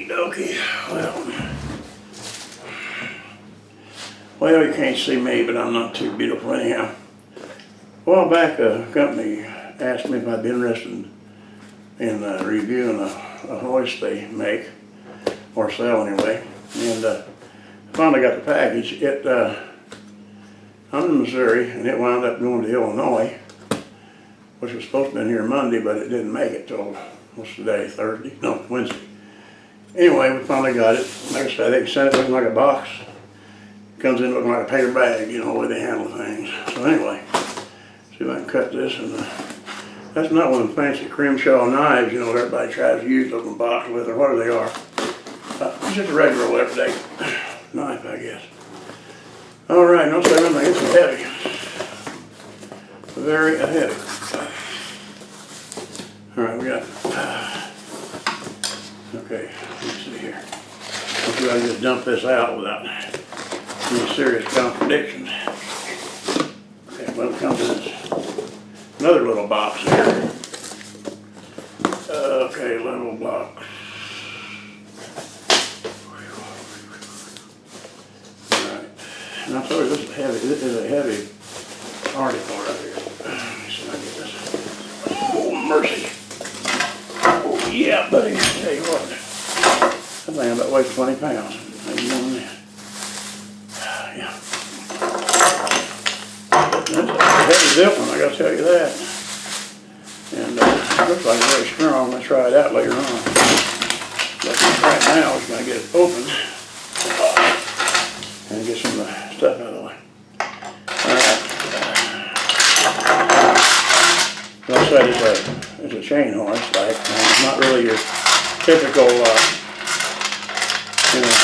Okie dokie. Well, you can't see me, but I'm not too beautiful anyhow. A while back, a company asked me if I'd be interested in reviewing a hoist they make, or sell anyway. And finally got the package. I'm in Missouri, and it wound up going to Illinois, which was supposed to be here Monday, but it didn't make it till, what's today, Thursday? No, Wednesday. Anyway, we finally got it. Like I said, they sent it looking like a box. Comes in looking like a paper bag, you know, the way they handle things. So anyway, see if I can cut this. And that's not one of the fancy Crimshaw knives, you know, that everybody tries to use those in box with, or whatever they are. It's just a regular old everyday knife, I guess. All right, no say anything. It's heavy. Very heavy. All right, we got. Okay, let's see here. Hopefully I can just dump this out without any serious contradictions. Okay, well, it comes in this another little box here. Okay, little box. Alright. And I told you this is heavy. This is a heavy article right here. Let me see if I can get this. Oh, mercy. Oh, yeah, buddy. I tell you what. That thing about weighs 20 pounds. Maybe more than that. Yeah. That's a heavy zip one, I gotta tell you that. And it looks like it's very strong. Let's try it out later on. But right now, we're gonna get it open and get some of the stuff out of the way. Alright. Like I said, it's a chain hoist, like, it's not really your typical,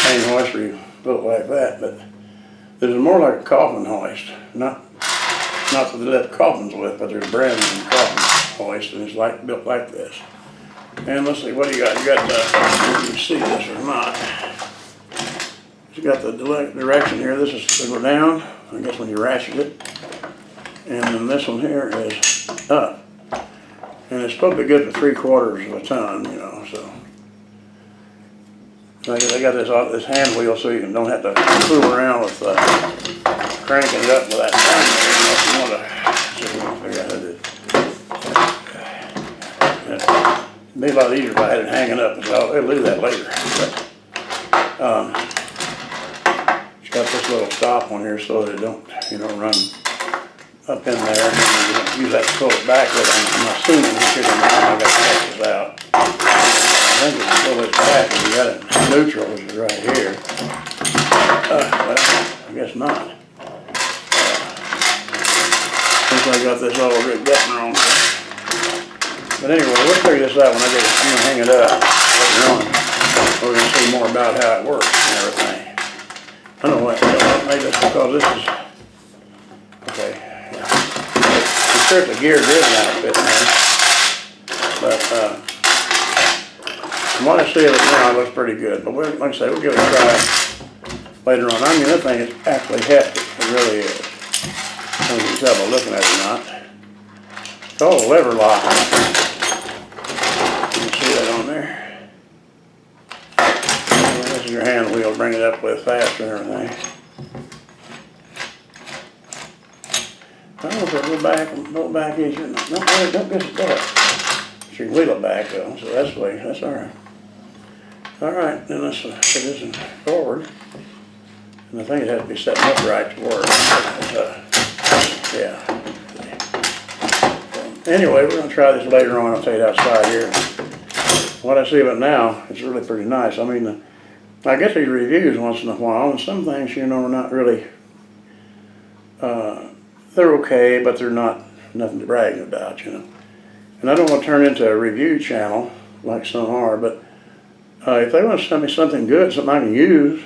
chain hoist where you built like that, but this is more like a coffin hoist. Not that they lift coffins with, but there's brand new coffin hoist, and it's built like this. And let's see, what do you got? You got you can see this or not. You got the direction here. This is to go down, I guess when you ratchet it. And then this one here is up. And it's supposed to be good for 3/4 of a ton, you know, so. They got this hand wheel so you don't have to fool around with cranking it up with that thing. You know, if you want to figure out how to do it. It'd be a lot easier if I had it hanging up, so I'll do that later. But, it's got this little stop on here so that it don't, run up in there, and then you don't use that to pull it back with. I'm assuming you should have I got to check this out. I think if you pull this back and you got it neutral, which is right here. Well, I guess not. Looks like I got this all rigged up wrong. But anyway, we'll figure this out when I get it, hang it up later on. We're going to see more about how it works and everything. I don't know what made this, because this is, okay, yeah. I'm sure it's a gear driven outfit now. But, from what I see of it now, it looks pretty good. But like I say, we'll give it a try later on. I mean, that thing is actually hefty. It really is. I don't know if you can tell by looking at it or not. It's all lever lock. You can see that on there. And this is your hand wheel. Bring it up with faster and everything. I don't know if it'll go back easier. No, don't get stuck. You can wheel it back though, so that's the way. That's all right. All right, then let's put this in forward. And I think it has to be set upright to work. Yeah. Anyway, we're going to try this later on. I'll tell you outside here. What I see of it now, it's really pretty nice. I mean, I get these reviews once in a while, and some things, are not really, they're okay, but they're nothing to brag about, And I don't want to turn into a review channel like some are, but if they want to send me something good, something I can use,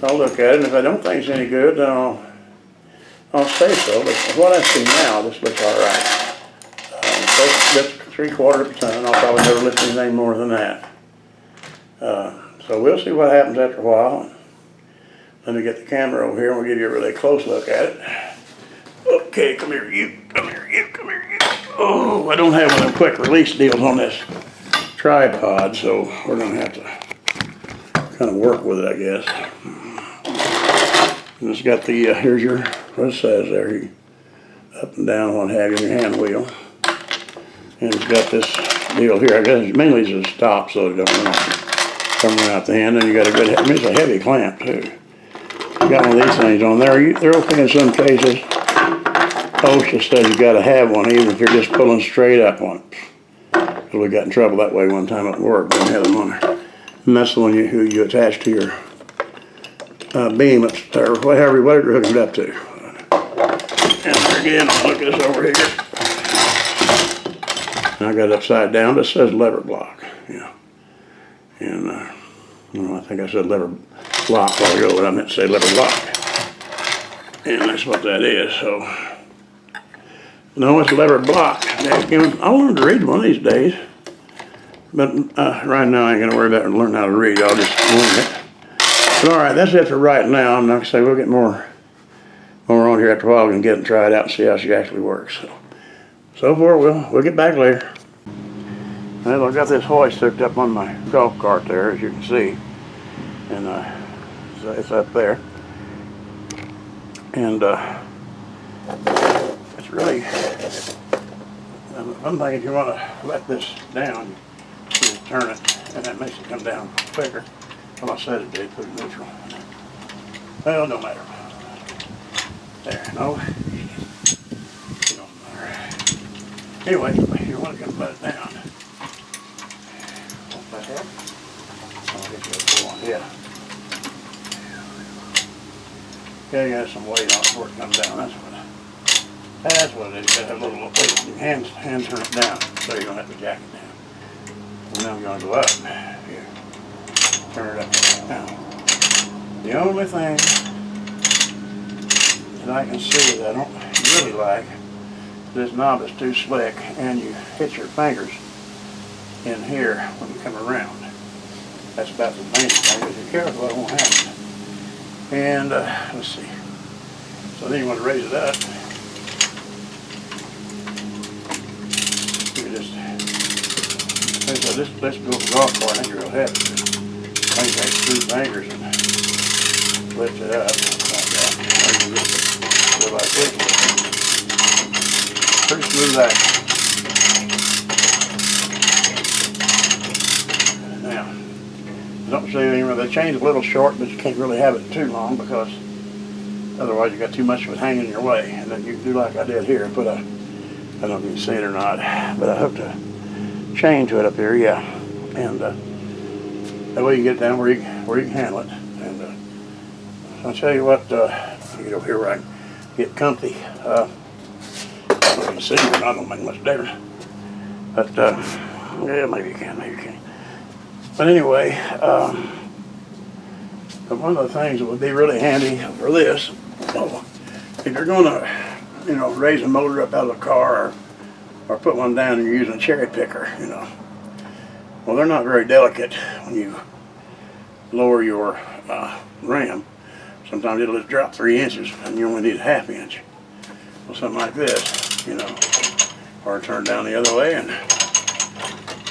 I'll look at it. And if I don't think it's any good, then I'll say so. But what I see now, this looks all right. That's 3/4 of a ton. I'll probably never lift anything more than that. So we'll see what happens after a while. Let me get the camera over here and we'll give you a really close look at it. Okay, come here, you. Come here, you. Come here, you. Oh, I don't have one of them quick release deals on this tripod, so we're going to have to kind of work with it, I guess. And it's got the, here's your, what it says there, you up and down, what have you, in your hand wheel. And it's got this deal here, I guess mainly it's a stop so it don't run out the hand, and you got a good, I mean it's a heavy clamp too. You got one of these things on there, they're okay in some cases. OSHA says you got to have one even if you're just pulling straight up on it. Because we got in trouble that way one time at work, didn't have them on there. And that's the one you attach to your beam, or whatever you're hooking it up to. And again, I'll look this over here. And I got it upside down, but it says lever block, yeah. And, you know, I think I said lever block while ago, but I meant to say lever block. And that's what that is, so. No, it's lever block. I'll learn to read one of these days. But right now I ain't gonna worry about it and learn how to read, I'll just learn it. But alright, that's it for right now. I'm not gonna say we'll get more on here after a while. We can get it and try it out and see how she actually works. So far, we'll get back later. Well, I've got this hoist hooked up on my golf cart there, as you can see. And so it's up there. And it's really, one thing, if you want to let this down, you turn it, and that makes it come down quicker. Well, I said it did, put it neutral. Well, no matter. There, no. It don't matter. Anyway, you want to let it down. Won't that help? I'll get you up one, yeah. Okay, you got some weight on it before it comes down. That's what it is. You got to have a little weight. Your hand turn it down, so you don't have to jack it down. And now we're going to go up. Here. Turn it up. Now, the only thing that I can see that I don't really like, this knob is too slick, and you hit your fingers in here when you come around. That's about the main thing. If you're careful, it won't happen. And let's see. So then you want to raise it up. You just, so this golf cart ain't real heavy. I think take 2 fingers and lift it up like that. Go like this. Pretty smooth action. Now, don't see anything. The chain's a little short, but you can't really have it too long because otherwise you got too much of it hanging in your way. And then you can do like I did here, put a, I don't know if you can see it or not, but I hooked a chain to it up here, yeah. And that way you can get it down where you can handle it. And I'll tell you what, get over here where I can get comfy. I don't know if you can see it or not, don't make much difference. But yeah, maybe you can, maybe you can. But anyway, one of the things that would be really handy for this, if you're going to, you know, raise a motor up out of the car or put one down and you're using a cherry picker, you know. Well, they're not very delicate when you lower your ram. Sometimes it'll just drop 3 inches and you only need a ½ inch. Well, something like this, you know, or turn down the other way and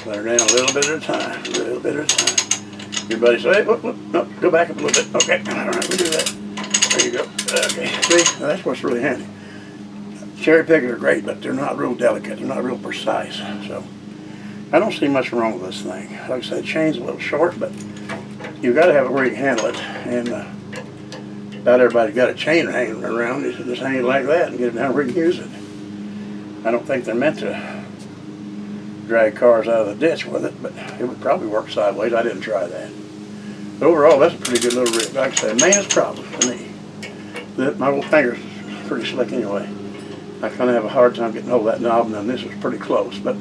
let her down a little bit at a time, a little bit at a time. Your buddy say, hey, whoop, whoop, no, go back up a little bit. Okay, all right, we do that. There you go. Okay, see, now that's what's really handy. Cherry pickers are great, but they're not real delicate. They're not real precise. So I don't see much wrong with this thing. Like I said, the chain's a little short, but you've got to have it where you can handle it. And not everybody's got a chain hanging around. You just hang it like that and get it down where you can use it. I don't think they're meant to drag cars out of the ditch with it, but it would probably work sideways. I didn't try that. But overall, that's a pretty good little rig. Like I said, main problem to me, my little finger's pretty slick anyway. I kind of have a hard time getting hold of that knob, and then this was pretty close, but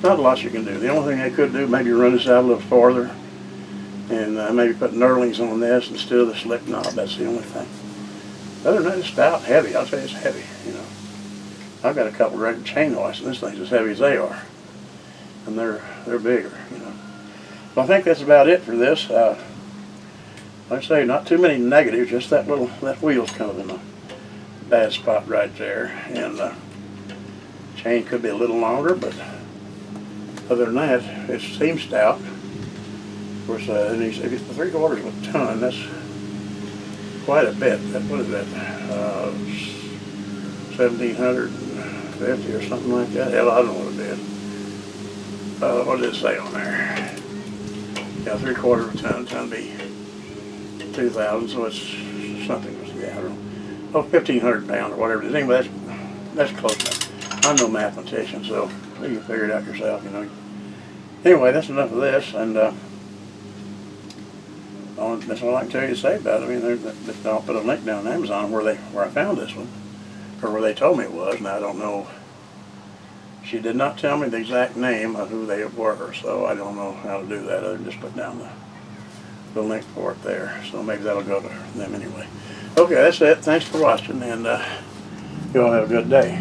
not a lot you can do. The only thing I could do, maybe run this out a little farther, and maybe put knurlings on this instead of the slick knob. That's the only thing. Other than that, it's stout, heavy. I'll say it's heavy, you know. I've got a couple of regular chain hoists, and this thing's as heavy as they are. And they're bigger, you know. Well, I think that's about it for this. Like I say, not too many negatives, just that wheel's kind of in a bad spot right there. And chain could be a little longer, but other than that, it seems stout. course, and if it's 3/4 of a ton, that's quite a bit. What is that? 1,750 or something like that. Hell, I don't know what it is. What did it say on there? Yeah, 3/4 of a ton be 2,000, so it's something. Yeah, I don't know. Oh, 1,500 pounds or whatever it is. Anyway, that's close enough. I'm no mathematician, so you can figure it out yourself, you know. Anyway, that's enough of this, and that's all I can tell you to say about it. I mean, I'll put a link down on Amazon where I found this one, or where they told me it was, and I don't know. She did not tell me the exact name of who they were, so I don't know how to do that other than just put down the link for it there. So maybe that'll go to them anyway. Okay, that's it. Thanks for watching, and you all have a good day.